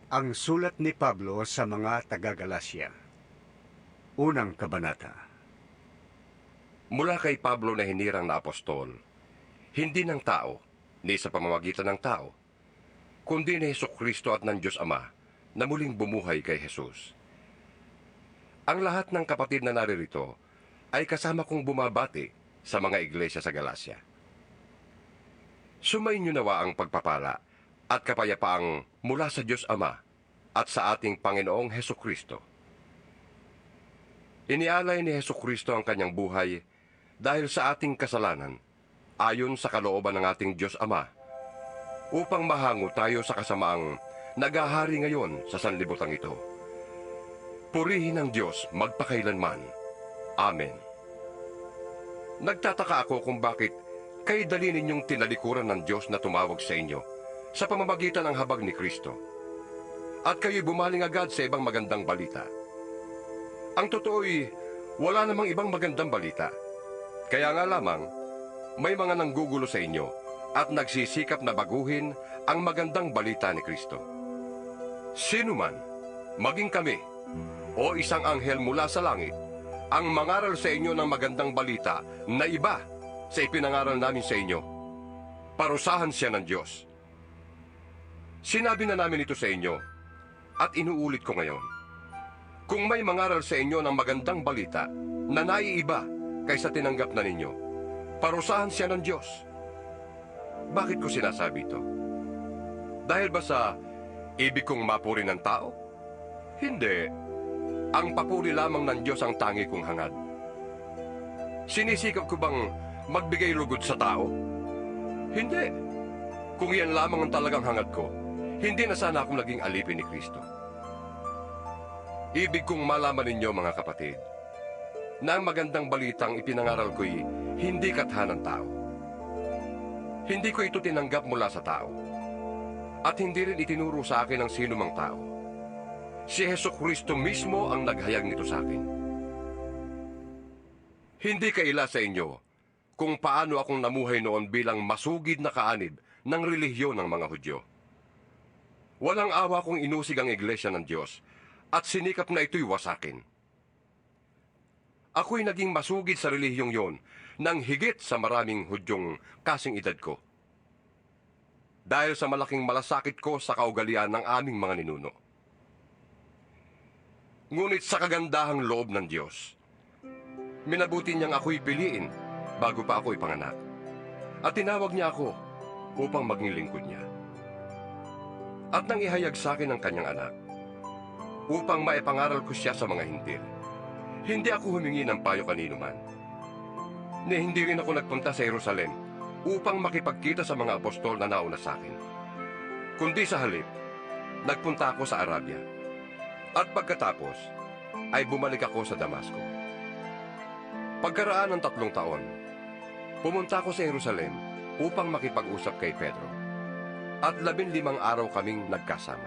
Ang sulat ni Pablo sa mga taga-Galasya. Unang kabanata. Mula kay Pablo na hinirang na apostol, hindi ng tao, ni sa pamamagitan ng tao, kundi ni Hesukristo at ng Diyos Ama na muling bumuhay kay Jesus. Ang lahat ng kapatid na naririto ay kasama kong bumabati sa mga iglesia sa Galasya. Sumainyo nawa ang pagpapala at kapayapaang mula sa Diyos Ama at sa ating Panginoong Hesukristo. Inialay ni Hesukristo ang kanyang buhay dahil sa ating kasalanan, ayon sa kalooban ng ating Diyos Ama, upang mahango tayo sa kasamaang nagahari ngayon sa sanlibutan ito. Purihin ang Diyos magpakailanman. Amen. Nagtataka ako kung bakit kayo dali ninyong tinalikuran ng Diyos na tumawag sa inyo sa pamamagitan ng habag ni Kristo. At kayo'y bumaling agad sa ibang magandang balita. Ang totoo'y wala namang ibang magandang balita. Kaya nga lamang, may mga nanggugulo sa inyo at nagsisikap na baguhin ang magandang balita ni Kristo. Sino man, maging kami, o isang anghel mula sa langit, ang mangaral sa inyo ng magandang balita na iba sa ipinangaral namin sa inyo, parusahan siya ng Diyos. Sinabi na namin ito sa inyo, at inuulit ko ngayon. Kung may mangaral sa inyo ng magandang balita na naiiba kaysa tinanggap na ninyo, parusahan siya ng Diyos. Bakit ko sinasabi ito? Dahil ba sa ibig kong mapuri ng tao? Hindi. Ang papuri lamang ng Diyos ang tangi kong hangad. Sinisikap ko bang magbigay lugod sa tao? Hindi. Kung yan lamang ang talagang hangad ko, hindi na sana akong naging alipin ni Kristo. Ibig kong malaman ninyo, mga kapatid, na ang magandang balitang ipinangaral ko'y hindi katha ng tao. Hindi ko ito tinanggap mula sa tao, at hindi rin itinuro sa akin ng sinumang tao. Si Hesukristo mismo ang naghayag nito sa akin. Hindi kaila sa inyo kung paano akong namuhay noon bilang masugid na kaanib ng relihiyon ng mga Hudyo. Walang awa kong inusig ang iglesia ng Diyos at sinikap na ito'y wasakin. Ako'y naging masugid sa relihiyong yon nang higit sa maraming Hudyong kasing edad ko. Dahil sa malaking malasakit ko sa kaugalian ng aming mga ninuno. Ngunit sa kagandahang loob ng Diyos, minabuti niyang ako'y piliin bago pa ako'y panganak. At tinawag niya ako upang maging lingkod niya. At nang ihayag sa akin ang kanyang anak, upang maipangaral ko siya sa mga hintil, hindi ako humingi ng payo kanino man. Hindi rin ako nagpunta sa Jerusalem upang makipagkita sa mga apostol na nauna sa akin. Kundi sa halip, nagpunta ako sa Arabia. At pagkatapos, ay bumalik ako sa Damasco. Pagkaraan ng 3 taon, pumunta ako sa Jerusalem upang makipag-usap kay Pedro. At 15 araw kaming nagkasama.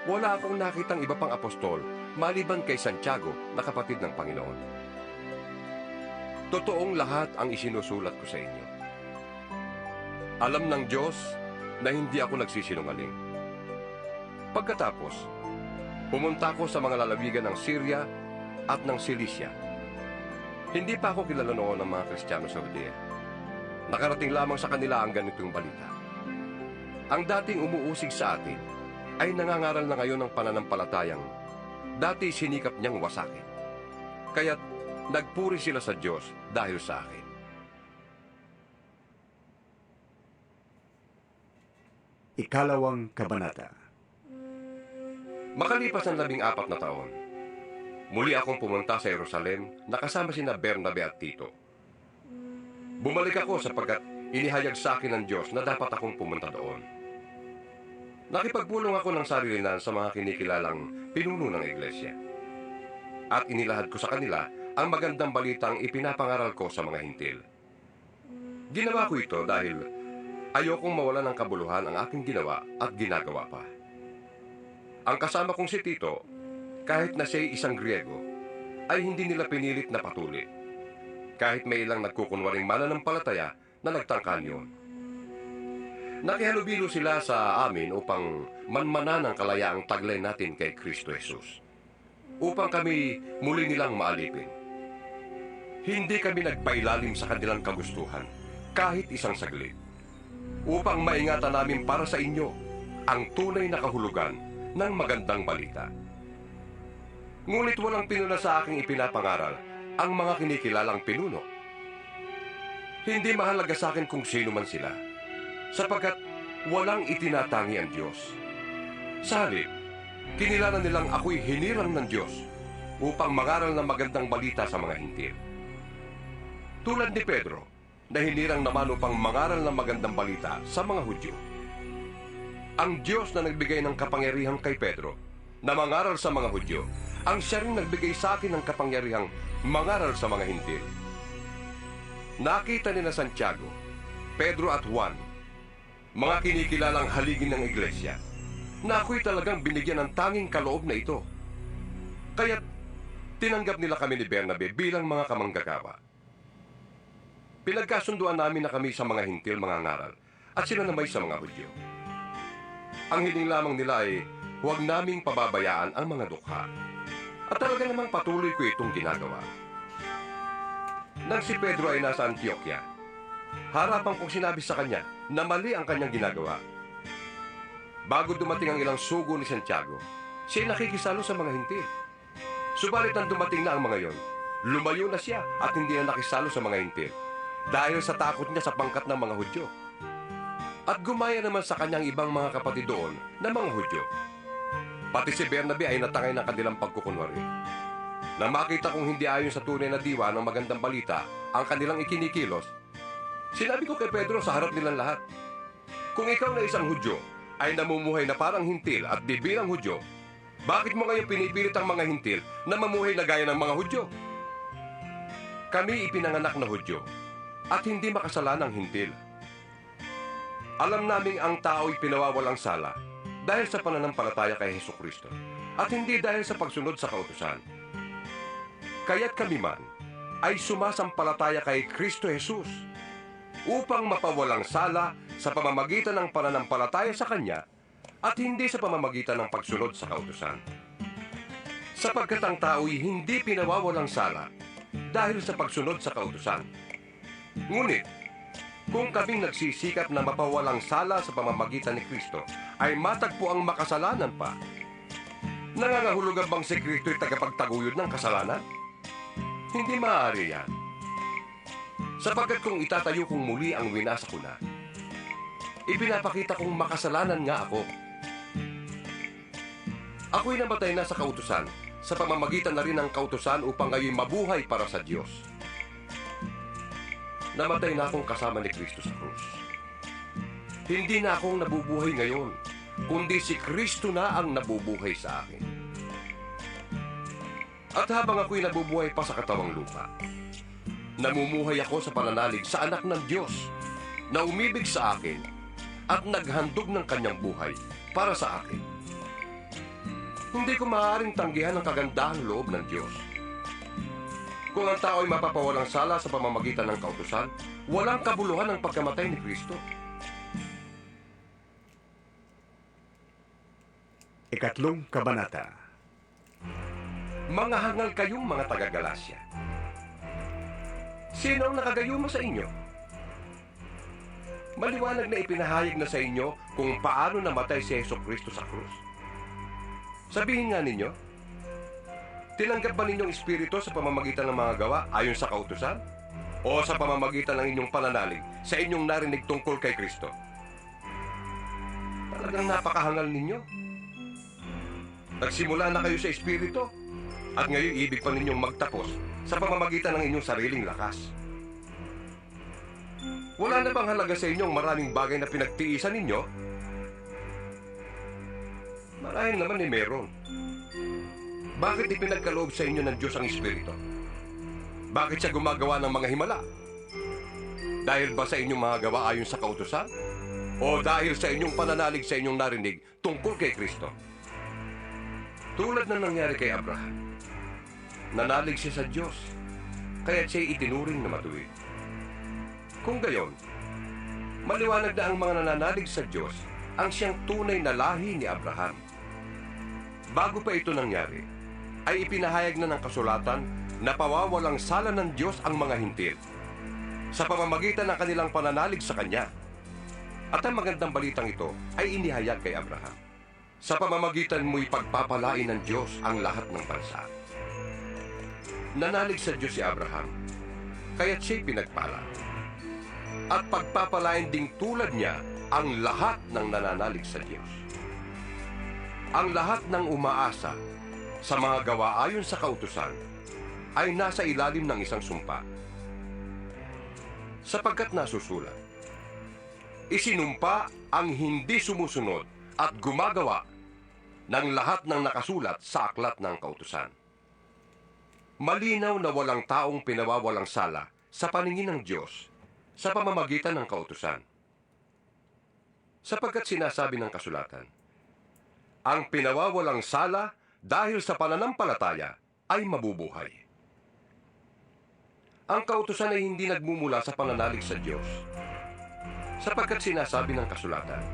Wala akong nakitang iba pang apostol maliban kay Santiago na kapatid ng Panginoon. Totoong lahat ang isinusulat ko sa inyo. Alam ng Diyos na hindi ako nagsisinungaling. Pagkatapos, pumunta ako sa mga lalawigan ng Syria at ng Cilicia. Hindi pa ako kilala noon ng mga Kristiyano sa Judea. Nakarating lamang sa kanila ang ganitong balita. Ang dating umuusig sa atin ay nangangaral na ngayon ng pananampalatayang dati sinikap niyang wasakin. Kaya't nagpuri sila sa Diyos dahil sa akin. Ikalawang kabanata. Makalipas ang 14 na taon, muli akong pumunta sa Jerusalem na kasama sina Bernabe at Tito. Bumalik ako sapagkat inihayag sa akin ng Diyos na dapat akong pumunta doon. Nakipagpulong ako ng sarilinan sa mga kinikilalang pinuno ng iglesia. At inilahad ko sa kanila ang magandang balitang ipinapangaral ko sa mga hintil. Ginawa ko ito dahil ayokong mawalan ng kabuluhan ang aking ginawa at ginagawa pa. Ang kasama kong si Tito, kahit na siya'y isang Griego, ay hindi nila pinilit na patuli. Kahit may ilang nagkukunwaring mananampalataya na nagtangkal yun. Nakihalubilo sila sa amin upang manmanan ang kalayaang taglay natin kay Kristo Jesus, upang kami muli nilang maalipin. Hindi kami nagpailalim sa kanilang kagustuhan, kahit isang saglit, upang maingatan namin para sa inyo ang tunay na kahulugan ng magandang balita. Ngunit walang pinuna sa aking ipinapangaral ang mga kinikilalang pinuno. Hindi mahalaga sa akin kung sino man sila, sapagkat walang itinatangi ang Diyos. Sa halip, kinilala nilang ako'y hinirang ng Diyos upang mangaral ng magandang balita sa mga hintil. Tulad ni Pedro, na hinirang naman upang mangaral ng magandang balita sa mga Hudyo. Ang Diyos na nagbigay ng kapangyarihan kay Pedro na mangaral sa mga Hudyo, ang siya rin nagbigay sa akin ng kapangyarihang mangaral sa mga hintil. Nakita ni na Santiago, Pedro at Juan, mga kinikilalang haligi ng iglesia, na ako'y talagang binigyan ng tanging kaloob na ito. Kaya't tinanggap nila kami ni Bernabe bilang mga kamanggagawa. Pinagkasunduan namin na kami sa mga hintil mga ngaral at sila namay sa mga Hudyo. Ang hiling lamang nila ay huwag naming pababayaan ang mga dukha. At talaga namang patuloy ko itong ginagawa. Nang si Pedro ay nasa Antioquia, harapan kong sinabi sa kanya na mali ang kanyang ginagawa. Bago dumating ang ilang sugo ni Santiago, siya ay nakikisalo sa mga hintil. Subalit nang dumating na ang mga yon, lumayo na siya at hindi na nakisalo sa mga hintil dahil sa takot niya sa pangkat ng mga Hudyo. At gumaya naman sa kanyang ibang mga kapatid doon na mga Hudyo. Pati si Bernabe ay natangay ng kanilang pagkukunwari. Nang makita kong hindi ayon sa tunay na diwa ng magandang balita ang kanilang ikinikilos, sinabi ko kay Pedro sa harap nilang lahat, kung ikaw na isang Hudyo ay namumuhay na parang hintil at di bilang Hudyo, bakit mo ngayon pinipilit ang mga hintil na mamuhay na gaya ng mga Hudyo? Kami ipinanganak na Hudyo at hindi makasalanang hintil. Alam naming ang tao'y pinawawalang sala dahil sa pananampalataya kay Hesukristo at hindi dahil sa pagsunod sa kautusan. Kaya't kami man ay sumasampalataya kay Kristo Jesus upang mapawalang sala sa pamamagitan ng pananampalataya sa Kanya at hindi sa pamamagitan ng pagsunod sa kautusan. Sapagkat ang tao'y hindi pinawawalang sala dahil sa pagsunod sa kautusan. Ngunit, kung kaming nagsisikap na mapawalang sala sa pamamagitan ni Kristo, ay matagpo ang makasalanan pa. Nangangahulugan bang si Kristo'y tagapagtaguyod ng kasalanan? Hindi maaari yan. Sapagkat kung itatayo kong muli ang winasa ko na, ipinapakita kong makasalanan nga ako. Ako'y namatay na sa kautusan, sa pamamagitan na rin ng kautusan upang ngayon mabuhay para sa Diyos. Namatay na akong kasama ni Kristo sa krus. Hindi na akong nabubuhay ngayon, kundi si Kristo na ang nabubuhay sa akin. At habang ako'y nabubuhay pa sa katawang lupa, namumuhay ako sa pananalig sa anak ng Diyos na umibig sa akin at naghandog ng kanyang buhay para sa akin. Hindi ko maaaring tanggihan ang kagandahang loob ng Diyos. Kung ang tao ay mapapawalang sala sa pamamagitan ng kautusan, walang kabuluhan ang pagkamatay ni Kristo. Ikatlong kabanata. Mga hangal kayong mga taga-Galasya. Sino ang nakagayuma sa inyo? Maliwanag na ipinahayag na sa inyo kung paano namatay si Hesukristo sa krus. Sabihin nga ninyo, tinanggap ba ninyong espiritu sa pamamagitan ng mga gawa ayon sa kautusan? O sa pamamagitan ng inyong pananalig sa inyong narinig tungkol kay Kristo? Talagang napakahangal ninyo. Nagsimula na kayo sa espiritu at ngayon ibig pa ninyong magtapos sa pamamagitan ng inyong sariling lakas. Wala na bang halaga sa inyong maraming bagay na pinagtiisan ninyo? Marahil naman meron. Bakit ipinagkaloob sa inyo ng Diyos ang Espiritu? Bakit siya gumagawa ng mga himala? Dahil ba sa inyong mga gawa ayon sa kautusan? O dahil sa inyong pananalig sa inyong narinig tungkol kay Kristo? Tulad na nangyari kay Abraham. Nanalig siya sa Diyos, kaya siya itinuring na matuwid. Kung gayon, Maliwanag na ang mga nananalig sa Diyos ang siyang tunay na lahi ni Abraham. Bago pa ito nangyari, ay ipinahayag na ng kasulatan na pawawalang sala ng Diyos ang mga hintil sa pamamagitan ng kanilang pananalig sa Kanya. At ang magandang balitang ito ay inihayag kay Abraham. Sa pamamagitan mo'y pagpapalain ng Diyos ang lahat ng bansa. Nanalig sa Diyos si Abraham, kaya't siya'y pinagpala. At pagpapalain ding tulad niya ang lahat ng nananalig sa Diyos. Ang lahat ng umaasa sa mga gawa ayon sa kautusan ay nasa ilalim ng isang sumpa. Sapagkat nasusulat, isinumpa ang hindi sumusunod at gumagawa ng lahat ng nakasulat sa aklat ng kautusan. Malinaw na walang taong pinawawalang sala sa paningin ng Diyos sa pamamagitan ng kautusan. Sapagkat sinasabi ng kasulatan, ang pinawawalang sala dahil sa pananampalataya ay mabubuhay. Ang kautusan ay hindi nagmumula sa pananalig sa Diyos, sapagkat sinasabi ng kasulatan,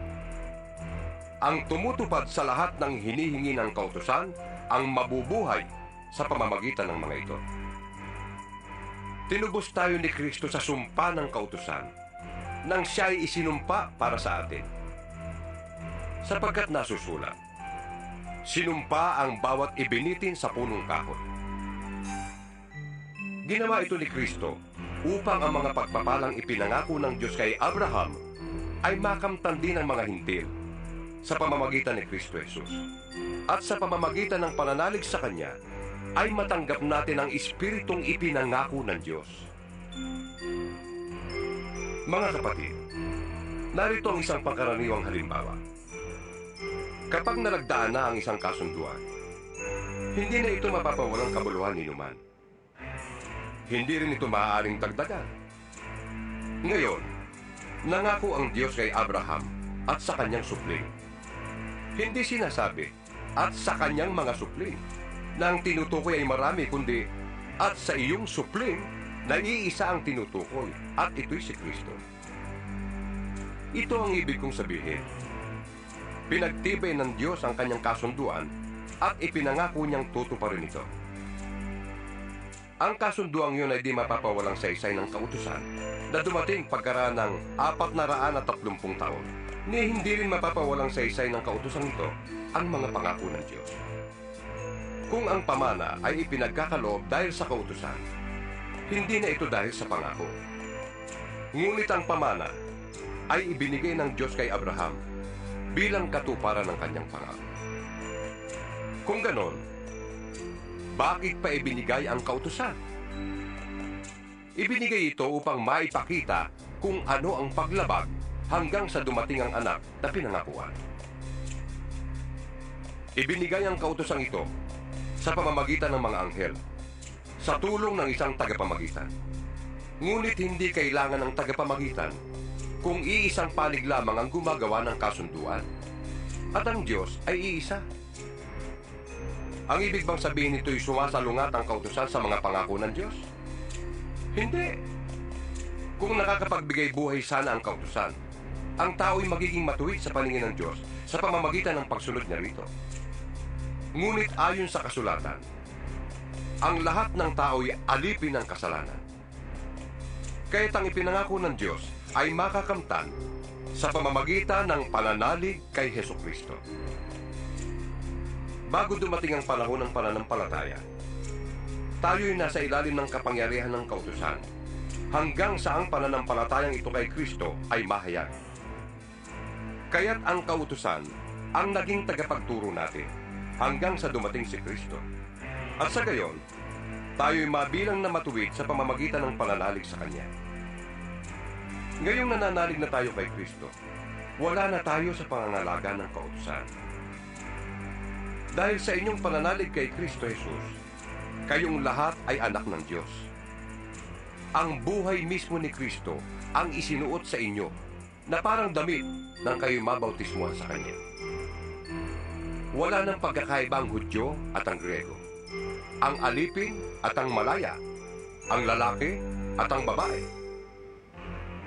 ang tumutupad sa lahat ng hinihingi ng kautusan ang mabubuhay sa pamamagitan ng mga ito. Tinubos tayo ni Kristo sa sumpa ng kautusan nang siya ay isinumpa para sa atin. Sapagkat nasusulat, sinumpa ang bawat ibinitin sa punong kahoy. Ginawa ito ni Kristo upang ang mga pagpapalang ipinangako ng Diyos kay Abraham ay makamtan din ng mga hintil sa pamamagitan ni Kristo Jesus. At sa pamamagitan ng pananalig sa Kanya, ay matanggap natin ang Espiritong ipinangako ng Diyos. Mga kapatid, narito ang isang pangkaraniwang halimbawa. Kapag nalagdaan na ang isang kasunduan, hindi na ito mapapawalang kabuluhan ni Numan. Hindi rin ito maaaring dagdagan. Ngayon, nangako ang Diyos kay Abraham at sa kanyang supling. Hindi sinasabi, at sa kanyang mga supling, na ang tinutukoy ay marami, kundi, at sa iyong supling, na iisa ang tinutukoy, at ito'y si Kristo. Ito ang ibig kong sabihin. Pinagtibay ng Diyos ang kanyang kasunduan at ipinangako niyang tutuparin ito. Ang kasunduang yun ay di mapapawalang saysay ng kautusan na dumating pagkaraan ng 430 taon, ni hindi rin mapapawalang saysay ng kautusan ito ang mga pangako ng Diyos. Kung ang pamana ay ipinagkakaloob dahil sa kautusan, hindi na ito dahil sa pangako. Ngunit ang pamana ay ibinigay ng Diyos kay Abraham bilang katuparan ng kanyang pangako. Kung ganon, bakit pa ibinigay ang kautusan? Ibinigay ito upang maipakita kung ano ang paglabag hanggang sa dumating ang anak na pinangakuan. Ibinigay ang kautusang ito sa pamamagitan ng mga anghel, sa tulong ng isang tagapamagitan. Ngunit hindi kailangan ng tagapamagitan kung iisang panig lamang ang gumagawa ng kasunduan. At ang Diyos ay iisa. Ang ibig bang sabihin nito'y sumasalungat ang kautusan sa mga pangako ng Diyos? Hindi. Kung nakakapagbigay buhay sana ang kautusan, ang tao'y magiging matuwid sa paningin ng Diyos sa pamamagitan ng pagsunod niya rito. Ngunit ayon sa kasulatan, ang lahat ng tao'y alipin ng kasalanan. Kaya't ang ipinangako ng Diyos ay makakamtan sa pamamagitan ng pananalig kay Hesukristo. Bago dumating ang panahon ng pananampalataya, tayo'y nasa ilalim ng kapangyarihan ng kautusan hanggang sa ang pananampalatayang ito kay Kristo ay mahayag. Kaya't ang kautusan ang naging tagapagturo natin hanggang sa dumating si Kristo. At sa gayon, tayo'y mabilang na matuwid sa pamamagitan ng pananalig sa Kanya. Ngayong nananalig na tayo kay Kristo, wala na tayo sa pangangalaga ng kautusan. Dahil sa inyong pananalig kay Kristo Jesus, kayong lahat ay anak ng Diyos. Ang buhay mismo ni Kristo ang isinuot sa inyo na parang damit nang kayo mabautismuhan sa Kanya. Wala nang pagkakaiba ang Hudyo at ang Grego, ang alipin at ang malaya, ang lalaki at ang babae.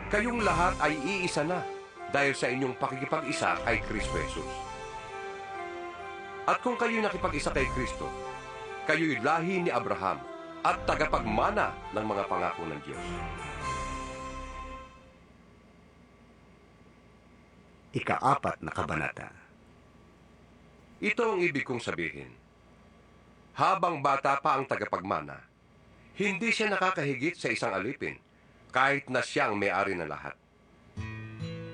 Kayong lahat ay iisa na dahil sa inyong pakikipag-isa kay Kristo Jesus. At kung kayo'y nakipag-isa kay Kristo, kayo'y lahi ni Abraham at tagapagmana ng mga pangako ng Diyos. Ika-4 na kabanata. Ito ang ibig kong sabihin. Habang bata pa ang tagapagmana, hindi siya nakakahigit sa isang alipin, kahit na siya ang may-ari ng lahat.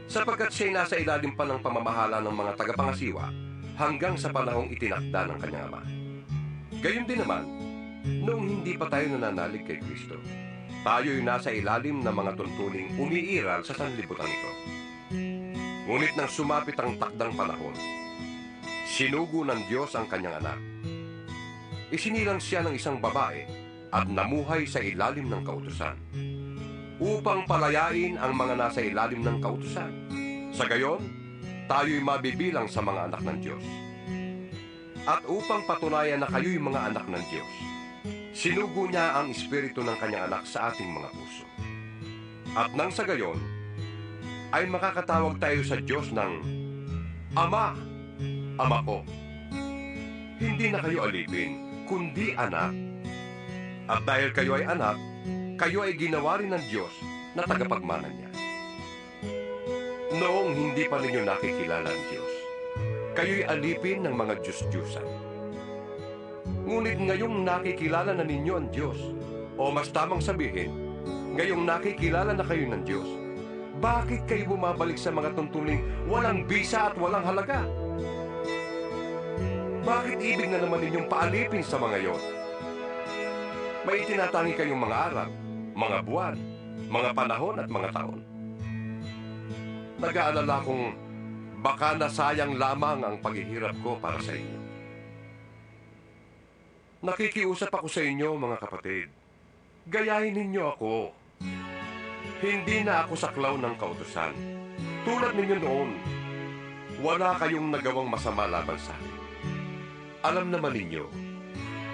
Sapagkat siya'y nasa ilalim pa ng pamamahala ng mga tagapangasiwa hanggang sa panahong itinakda ng kanyang ama. Gayon din naman, noong hindi pa tayo nananalig kay Kristo, tayo'y nasa ilalim ng mga tuntuning umiiral sa sanlibutan ito. Ngunit nang sumapit ang takdang panahon, sinugo ng Diyos ang kanyang anak. Isinilang siya ng isang babae at namuhay sa ilalim ng kautusan, upang palayain ang mga nasa ilalim ng kautusan. Sa gayon, tayo'y mabibilang sa mga anak ng Diyos. At upang patunayan na kayo'y mga anak ng Diyos, sinugo niya ang espiritu ng kanyang anak sa ating mga puso. At nang sa gayon, ay makakatawag tayo sa Diyos ng Ama, Ama ko. Hindi na kayo alipin, kundi anak. At dahil kayo ay anak, kayo ay ginawa rin ng Diyos na tagapagmana niya. Noong hindi pa ninyo nakikilala ang Diyos, kayo'y alipin ng mga Diyos-Diyusan. Ngunit ngayong nakikilala na ninyo ang Diyos, o mas tamang sabihin, ngayong nakikilala na kayo ng Diyos, bakit kayo bumabalik sa mga tuntuning walang bisa at walang halaga? Bakit ibig na naman ninyong paalipin sa mga yon? May itinatangi kayong mga araw, mga buwan, mga panahon at mga taon. Nag-aalala kong baka nasayang lamang ang paghihirap ko para sa inyo. Nakikiusap ako sa inyo, mga kapatid. Gayahin ninyo ako. Hindi na ako saklaw ng kautusan. Tulad ninyo noon, wala kayong nagawang masama laban sa akin. Alam naman ninyo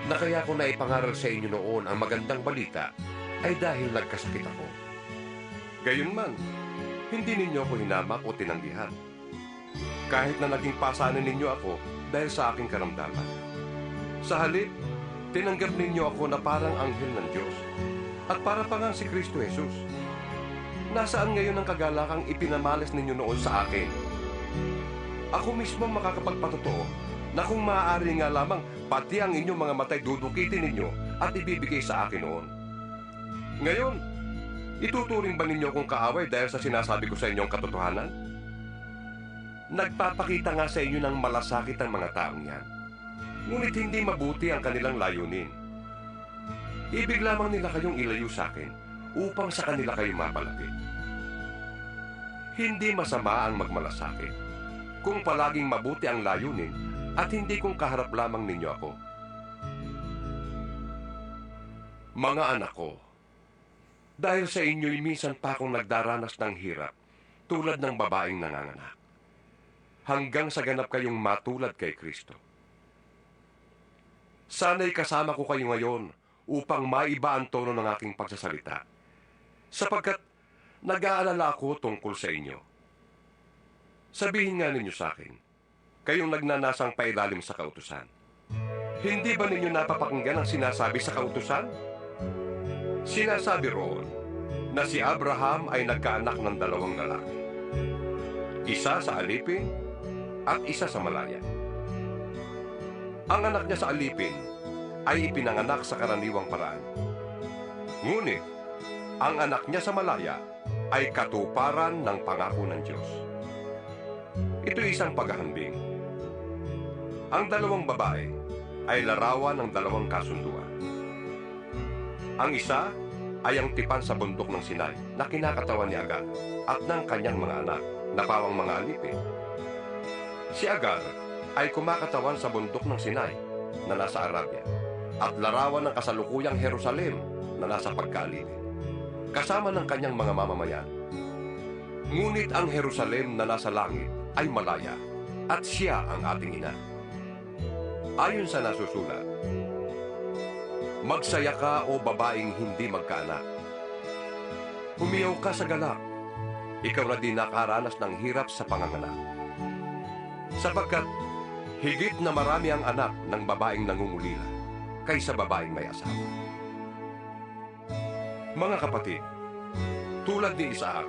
na kaya ko naipangaral sa inyo noon ang magandang balita ay dahil nagkasakit ako. Gayunman, hindi ninyo ako hinamak o tinanggihan. Kahit na naging pasanin ninyo ako dahil sa aking karamdaman. Sa halip, tinanggap ninyo ako na parang anghel ng Diyos at para pa nga si Kristo Jesus. Nasaan ngayon ang kagalakang ipinamalas ninyo noon sa akin? Ako mismo makakapagpatotoo na kung maaari nga lamang pati ang inyong mga matay dudukitin ninyo at ibibigay sa akin noon. Ngayon, ituturing ba ninyo kong kaaway dahil sa sinasabi ko sa inyong katotohanan? Nagpapakita nga sa inyo ng malasakit ang mga taong yan. Ngunit hindi mabuti ang kanilang layunin. Ibig lamang nila kayong ilayo sa akin upang sa kanila kayo mapalapit. Hindi masama ang magmalasakit kung palaging mabuti ang layunin at hindi kung kaharap lamang ninyo ako. Mga anak ko, dahil sa inyo'y minsan pa akong nagdaranas ng hirap tulad ng babaeng nanganganak, hanggang sa ganap kayong matulad kay Kristo. Sana'y kasama ko kayo ngayon upang maiba ang tono ng aking pagsasalita, sapagkat nag-aalala ako tungkol sa inyo. Sabihin nga ninyo sa akin, kayong nagnanasang pailalim sa kautusan. Hindi ba ninyo napapakinggan ang sinasabi sa kautusan? Sinasabi roon na si Abraham ay nagkaanak ng 2 lalaki. Isa sa alipin at isa sa malaya. Ang anak niya sa alipin ay ipinanganak sa karaniwang paraan. Ngunit, ang anak niya sa malaya ay katuparan ng pangako ng Diyos. Ito'y isang paghahambing. Ang 2 babae ay larawan ng 2 kasunduan. Ang isa ay ang tipan sa bundok ng Sinai na kinakatawan ni Agar at ng kanyang mga anak na pawang mga alipin. Si Agar ay kumakatawan sa bundok ng Sinai na nasa Arabia at larawan ng kasalukuyang Jerusalem na nasa pagkaalipin, kasama ng kanyang mga mamamayan. Ngunit ang Jerusalem na nasa langit ay malaya at siya ang ating ina. Ayon sa nasusulat, magsaya ka o babaeng hindi magkaanak. Humiyaw ka sa galak ikaw na din nakaranas ng hirap sa panganganak. Sapagkat higit na marami ang anak ng babaeng nangungulila kaysa babaeng may asawa. Mga kapatid, tulad ni Isaac,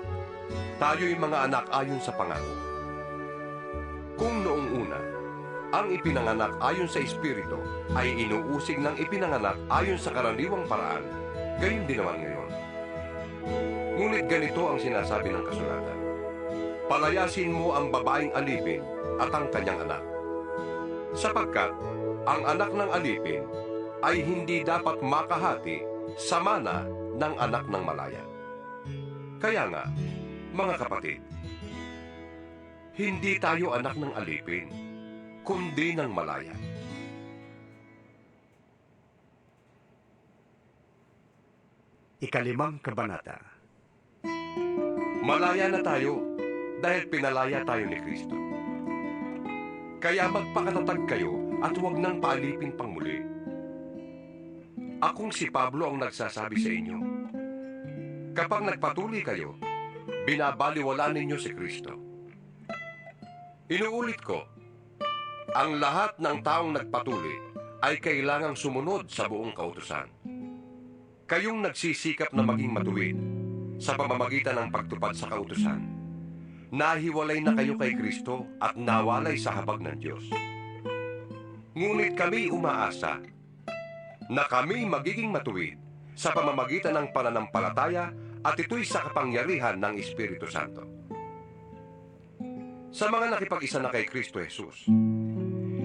tayo'y mga anak ayon sa pangako. Kung noong una, ang ipinanganak ayon sa Espiritu ay inuusig ng ipinanganak ayon sa karaniwang paraan, gayon din naman ngayon. Ngunit ganito ang sinasabi ng kasulatan: palayasin mo ang babaeng alipin at ang kanyang anak. Sapagkat ang anak ng alipin ay hindi dapat makahati sa mana ng anak ng malaya. Kaya nga, mga kapatid, hindi tayo anak ng alipin, kundi ng malaya. Ikalimang kabanata. Malaya na tayo dahil pinalaya tayo ni Kristo. Kaya magpakatatag kayo at huwag nang paalipin pang muli. Akong si Pablo ang nagsasabi sa inyo. Kapag nagpatuloy kayo, binabaliwala ninyo si Kristo. Inuulit ko, ang lahat ng taong nagpatuloy ay kailangang sumunod sa buong kautusan. Kayong nagsisikap na maging matuwid sa pamamagitan ng pagtupad sa kautusan, nahiwalay na kayo kay Kristo at nawalay sa habag ng Diyos. Ngunit kami umaasa na kami magiging matuwid sa pamamagitan ng pananampalataya at ito'y sa kapangyarihan ng Espiritu Santo. Sa mga nakipag-isa na kay Kristo Jesus,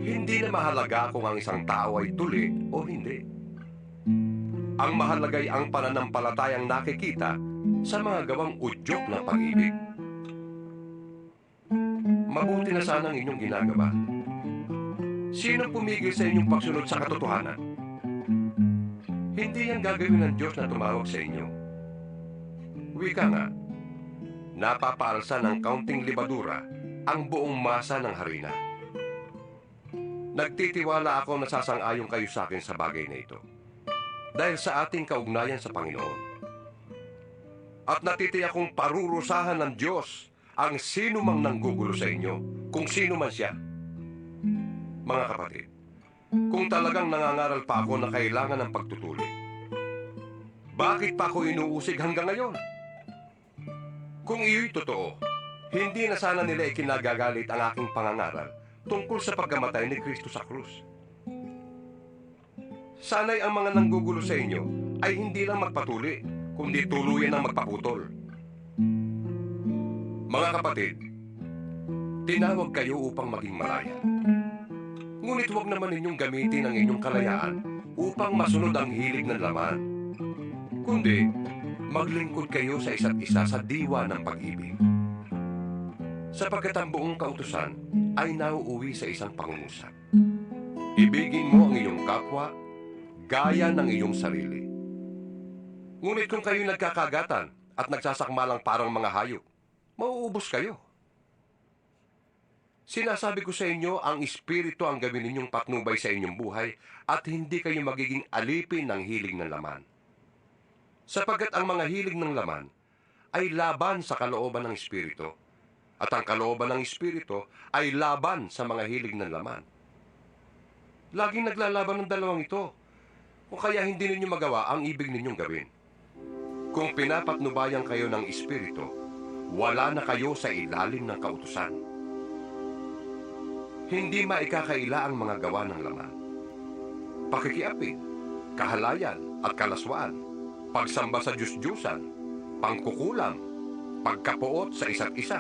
hindi na mahalaga kung ang isang tao ay tuli o hindi. Ang mahalaga ay ang pananampalatayang nakikita sa mga gawang udyok ng pag-ibig. Mabuti na sana ang inyong ginagawa. Sino pumigil sa inyong pagsunod sa katotohanan? Hindi yan gagawin ng Diyos na tumawag sa inyo. Wika nga, napapaalsa ng kaunting libadura ang buong masa ng harina. Nagtitiwala ako na sasang-ayon kayo sa akin sa bagay na ito, dahil sa ating kaugnayan sa Panginoon. At natitiyak kong parurusahan ng Diyos ang sino mang nanggugulo sa inyo, kung sino man siya. Mga kapatid, kung talagang nangangaral pa ako na kailangan ng pagtutuli, bakit pa ako inuusig hanggang ngayon? Kung iyo'y totoo, hindi na sana nila ikinagagalit ang aking pangangaral tungkol sa pagkamatay ni Kristo sa krus. Sana'y ang mga nanggugulo sa inyo ay hindi lang magpatuli, kundi tuluyan ang magpaputol. Mga kapatid, tinawag kayo upang maging malaya. Ngunit huwag naman ninyong gamitin ang inyong kalayaan upang masunod ang hilig ng laman. Kundi, maglingkod kayo sa isa't isa sa diwa ng pag-ibig. Sapagkat ang buong kautusan ay nauuwi sa isang pangungusap. Ibigin mo ang iyong kapwa, gaya ng iyong sarili. Ngunit kung kayo nagkakagatan at nagsasakmalang parang mga hayop, mauubos kayo. Sinasabi ko sa inyo, ang Espiritu ang gawin ninyong patnubay sa inyong buhay at hindi kayo magiging alipin ng hilig ng laman. Sapagkat ang mga hilig ng laman ay laban sa kalooban ng Espiritu, at ang kalooban ng Espiritu ay laban sa mga hilig ng laman. Laging naglalaban ng dalawang ito, kung kaya hindi ninyo magawa ang ibig ninyong gawin. Kung pinapatnubayan kayo ng Espiritu, wala na kayo sa ilalim ng kautusan. Hindi maikakaila ang mga gawa ng laman: pakikiapid, kahalayan at kalaswaan, pagsamba sa Diyos-Diyusan, pangkukulam, pagkapuot sa isa't isa,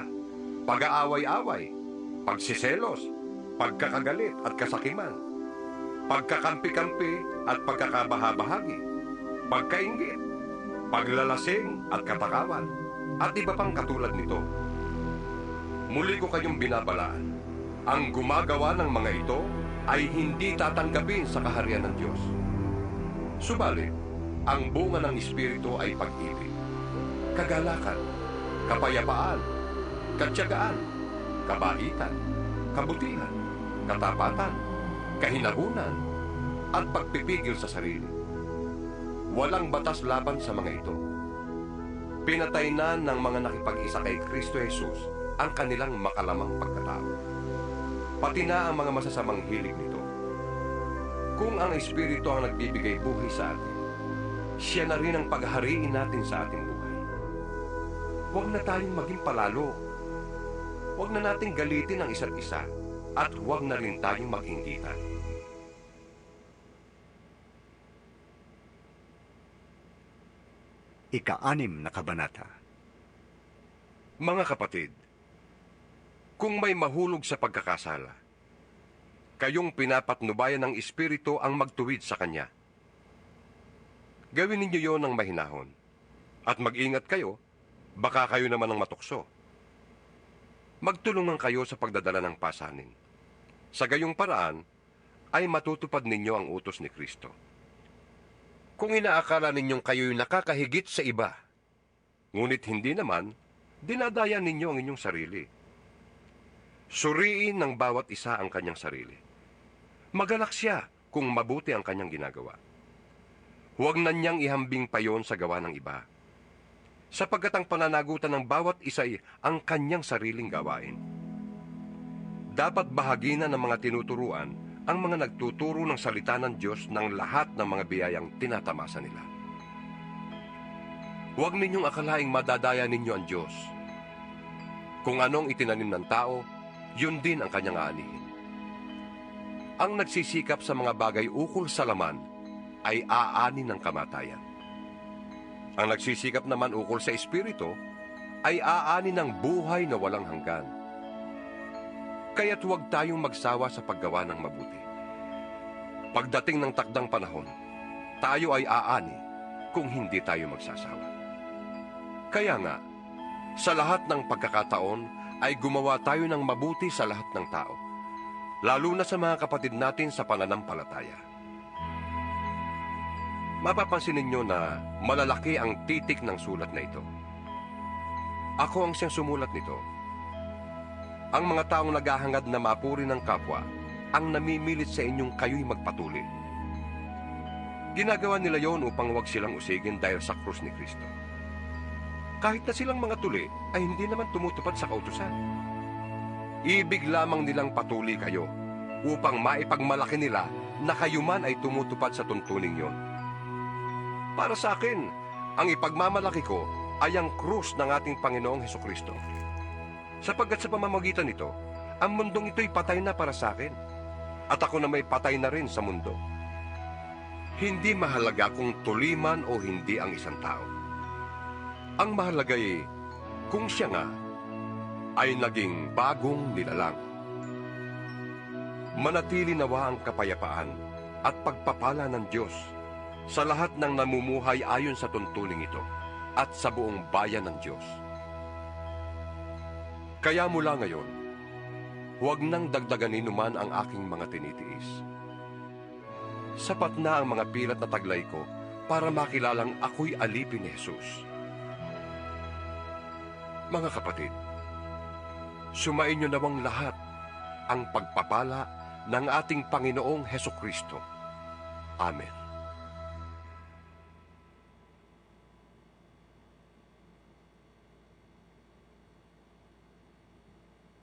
pag-aaway-away, pagsiselos, pagkakagalit at kasakiman, pagkakampi-kampi at pagkakabahabahagi, pagkainggit, paglalasing at katakawan, at iba pang katulad nito. Muli ko kayong binabalaan, ang gumagawa ng mga ito ay hindi tatanggapin sa kaharian ng Diyos. Subalit, ang bunga ng Espiritu ay pag-ibig, kagalakan, kapayapaan, katyagaan, kabaitan, kabutihan, katapatan, kahinahunan, at pagpipigil sa sarili. Walang batas laban sa mga ito. Pinatay na ng mga nakipag-isa kay Kristo Jesus ang kanilang makalamang pagkatao, pati na ang mga masasamang hilig nito. Kung ang Espiritu ang nagbibigay buhay sa atin, siya na rin ang paghariin natin sa ating buhay. Huwag na tayong maging palalo. Huwag na nating galitin ang isa't isa at huwag na rin tayong mag-inggitan. Ika-6 na kabanata. Mga kapatid, kung may mahulog sa pagkakasala, kayong pinapatnubayan ng Espiritu ang magtuwid sa Kanya. Gawin ninyo yon ng mahinahon. At mag-ingat kayo, baka kayo naman ang matukso. Magtulungan kayo sa pagdadala ng pasanin. Sa gayong paraan, ay matutupad ninyo ang utos ni Kristo. Kung inaakala ninyong kayo'y nakakahigit sa iba, ngunit hindi naman, dinadaya ninyo ang inyong sarili. Suriin ng bawat isa ang kanyang sarili. Magalak siya kung mabuti ang kanyang ginagawa. Huwag na niyang ihambing pa yon sa gawa ng iba, sapagkat ang pananagutan ng bawat isa'y ang kanyang sariling gawain. Dapat bahagi na ng mga tinuturuan ang mga nagtuturo ng salita ng Diyos ng lahat ng mga biyayang tinatamasa nila. Huwag ninyong akalaing madadaya ninyo ang Diyos. Kung anong itinanim ng tao, yun din ang kanyang aanihin. Ang nagsisikap sa mga bagay ukol sa laman ay aani ng kamatayan. Ang nagsisikap naman ukol sa Espiritu ay aani ng buhay na walang hanggan. Kaya't huwag tayong magsawa sa paggawa ng mabuti. Pagdating ng takdang panahon, tayo ay aani kung hindi tayo magsasawa. Kaya nga, sa lahat ng pagkakataon ay gumawa tayo ng mabuti sa lahat ng tao, lalo na sa mga kapatid natin sa pananampalataya. Mapapansin ninyo na malalaki ang titik ng sulat na ito. Ako ang siyang sumulat nito. Ang mga taong naghahangad na mapuri ng kapwa ang namimilit sa inyong kayo'y magpatuli. Ginagawa nila yon upang huwag silang usigin dahil sa krus ni Kristo. Kahit na silang mga tuli ay hindi naman tumutupad sa kautusan. Ibig lamang nilang patuli kayo upang maipagmalaki nila na kayo man ay tumutupad sa tuntuning yon. Para sa akin, ang ipagmamalaki ko ay ang krus ng ating Panginoong Hesukristo. Sapagkat sa pamamagitan nito, ang mundong ito'y patay na para sa akin. At ako na may patay na rin sa mundo. Hindi mahalaga kung tuliman o hindi ang isang tao. Ang mahalaga ay kung siya nga ay naging bagong nilalang. Manatili nawa ang kapayapaan at pagpapala ng Diyos sa lahat ng namumuhay ayon sa tuntuning ito at sa buong bayan ng Diyos. Kaya mula ngayon, huwag nang dagdaganin naman ang aking mga tinitiis. Sapat na ang mga pilat na taglay ko para makilalang ako'y alipin ni Jesus. Mga kapatid, sumain niyo nawang lahat ang pagpapala ng ating Panginoong Hesukristo. Amen.